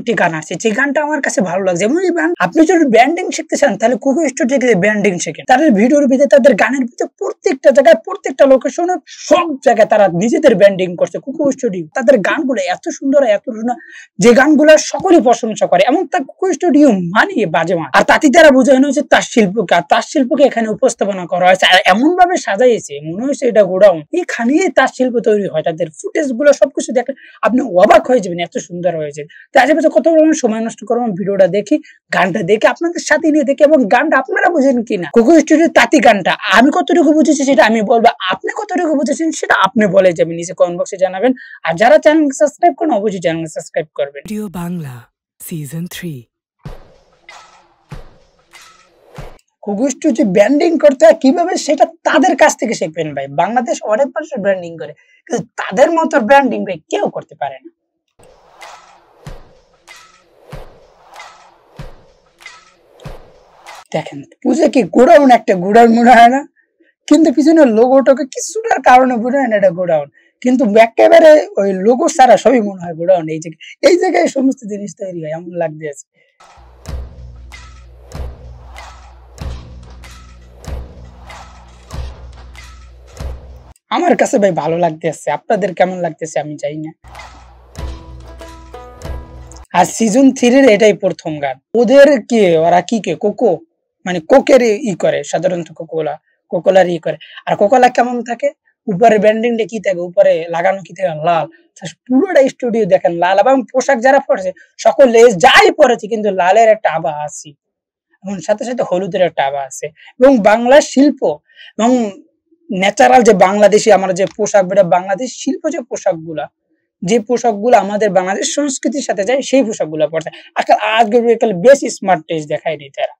একটি গান আছে, যে গানটা আমার কাছে ভালো লাগছে। এবং এই গান আপনি যদি ব্যান্ডিং শিখতে চান তাহলে কুকু স্টুডিও থেকে ব্যান্ডিং শেখেন। তাদের ভিডিওর ভিতরে, তাদের গানের ভিতরে প্রত্যেকটা জায়গায়, প্রত্যেকটা লোকেশনে, সব জায়গায় তারা নিজেদের ব্যান্ডিং করছে কুকু স্টুডিও। তাদের গানগুলো এত সুন্দর, এত সুন্দর, যে গানগুলো সকলেই প্রশংসা করে। এবং তার কুকু স্টুডিও মানিয়ে বাজে মান। আর তাতে তারা বোঝানো হয়েছে তার শিল্পকে, আর তার শিল্পকে এখানে উপস্থাপনা করা হয়েছে। আর এমন ভাবে সাজাইছে মনে হয়েছে এটা গোডাউন, এখানেই তার শিল্প তৈরি হয়। তাদের ফুটেজ গুলো সবকিছু দেখলে আপনি অবাক হয়ে যাবেন, এত সুন্দর হয়েছে। তো আশেপাশে কত সময় নষ্ট করবো, ভিডিওটা দেখি, গানটা দেখে আপনাদের সাথে নিয়ে দেখি, এবং গানটা আপনারা বুঝেন কিনা। কুকু স্টুডিও তাঁতি গানটা আমি কতটুকু বুঝেছি সেটা আমি বলবো, আপনি কতটুকু বুঝেছেন সেটা আপনি বলে যাবেন, নিচে কমেন্ট বক্সে জানাবেন। আর যারা চ্যানেল সাবস্ক্রাইব করেন অবশ্যই চ্যানেল সাবস্ক্রাইব করবেন। Video Bangla season 3। কুকু স্টুডিও ব্র্যান্ডিং করতে হয় কিভাবে সেটা তাদের কাছ থেকে শিখবেন ভাই। বাংলাদেশ অনেক মানুষ ব্র্যান্ডিং করে, কিন্তু তাদের মতো ব্র্যান্ডিং ভাই কেউ করতে পারে না। দেখেন পুজো কি গোডাউন, একটা গোডাউন মনে হয় না, কিন্তু পিছনে লোগোটাকে কিছুটার কারণে মনে হয় না এটা গোডাউন, কিন্তু একেবারে ওই লোগো ছাড়া সবই মনে হয় গোডাউন। এই জায়গায় সমস্ত জিনিস তৈরি হয়, এমন লাগতেছে। আমার কাছে ভাই ভালো লাগতেছে, আপনাদের কেমন লাগতেছে আমি জানি না। আর সিজন 3 এর এটাই প্রথম গান। ওদের কি, ওরা কি কে কোকো, মানে কোকের করে সাধারণত কোকোলার করে। আর কোকোলা কেমন থাকে, উপরে ব্যান্ডিংটা কি থাকে, উপরে লাগানো কি থাকে লাল। পুরোটা স্টুডিও দেখেন লাল, এবং পোশাক যারা পরেছে সকলে যাই পরেছে কিন্তু লালের একটা আভা আছে, এবং সাথে সাথে হলুদের একটা আভা আছে। এবং বাংলার শিল্প এবং ন্যাচারাল যে বাংলাদেশি আমরা যে পোশাক, বাংলাদেশ শিল্প যে পোশাকগুলো আমাদের বাংলাদেশ সংস্কৃতির সাথে যায়, সেই পোশাকগুলো পড়ছে। আজকাল বেশ স্মার্ট টেস্ট দেখায় নি তারা।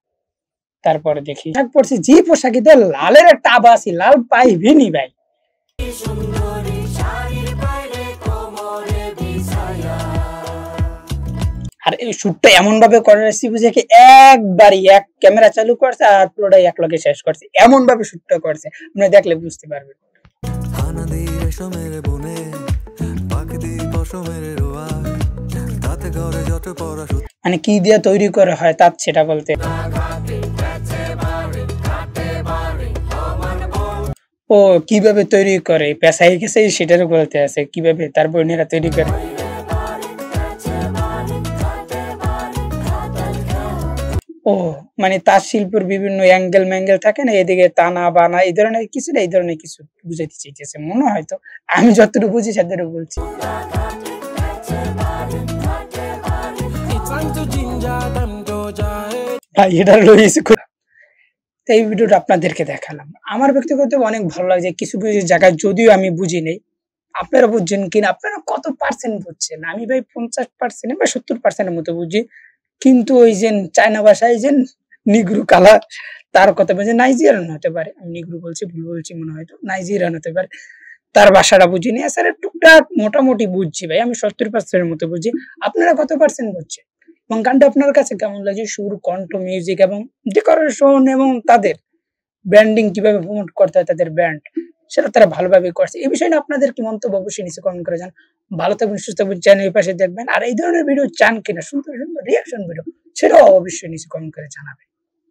তারপরে দেখি পোশাক পড়ছে, যে পোশাকিতে লালের একটা আভা আছে, লাল পাইবেনি ভাই। আর এই শুটটা এমন ভাবে করে বুঝে কি একবারই এক ক্যামেরা চালু করছে আর পুরোটাই এক লগে শেষ করছে, এমন ভাবে শুটটা করছে, আপনি দেখলে বুঝতে পারবেন। মানে কি দিয়ে তৈরি করা হয় তার সেটা বলতে, ও কিভাবে তৈরি করে পেশাই গেছে সেটারও বলতে আছে, কিভাবে তার বোনেরা তৈরি করে। ও মানে তার শিল্পের বিভিন্ন অ্যাঙ্গেল ম্যাঙ্গেল থাকে না, এদিকে টানা বানা এই ধরনের কিছু বুঝাইতে চাইতেছে মনে হয়। তো আমি যতটুকু বুঝি সেটারও বলছি। এই ভিডিওটা আপনাদেরকে দেখালাম, আমার ব্যক্তিগত অনেক ভালো লাগছে। কিছু কিছু জায়গায় যদিও আমি বুঝি নেই, আপনারা বুঝছেন কিনা, আপনারা কত পার্সেন্ট বুঝছেন? আমি ভাই 50% বা 70% মতো বুঝি, কিন্তু ওই যে চায়না ভাষায় যে নিগ্রু কালা, তার কথা বলছে নাইজেরিয়ান হতে পারে, আমি নিগ্রু বলছি ভুল বলছি মনে হয়, তো নাইজেরিয়ান হতে পারে, তার ভাষাটা বুঝিনি। স্যার টুকটাক মোটামুটি বুঝছি ভাই, আমি 70% মতো বুঝি। আপনারা কত পার্সেন্ট বুঝছেন? এবং গানটা আপনার কাছে কেমন লাগছে? সুর, কণ্ঠ, মিউজিক এবং ডেকোরেশন এবং তাদের ব্র্যান্ডিং কিভাবে প্রমোট করতে হয়, তাদের ব্র্যান্ড সেটা তারা ভালোভাবে করছে। এই বিষয়ে আপনাদের কি মন্তব্য অবশ্যই নিচে কমেন্ট করে জানান। ভালো থাকবেন, সুস্থ থাকবেন, চ্যানেলের পাশে দেখবেন। আর এই ধরনের ভিডিও চান কিনা, সুন্দর সুন্দর রিয়াকশন ভিডিও, সেটাও অবশ্যই নিচে কমেন্ট করে জানাবেন।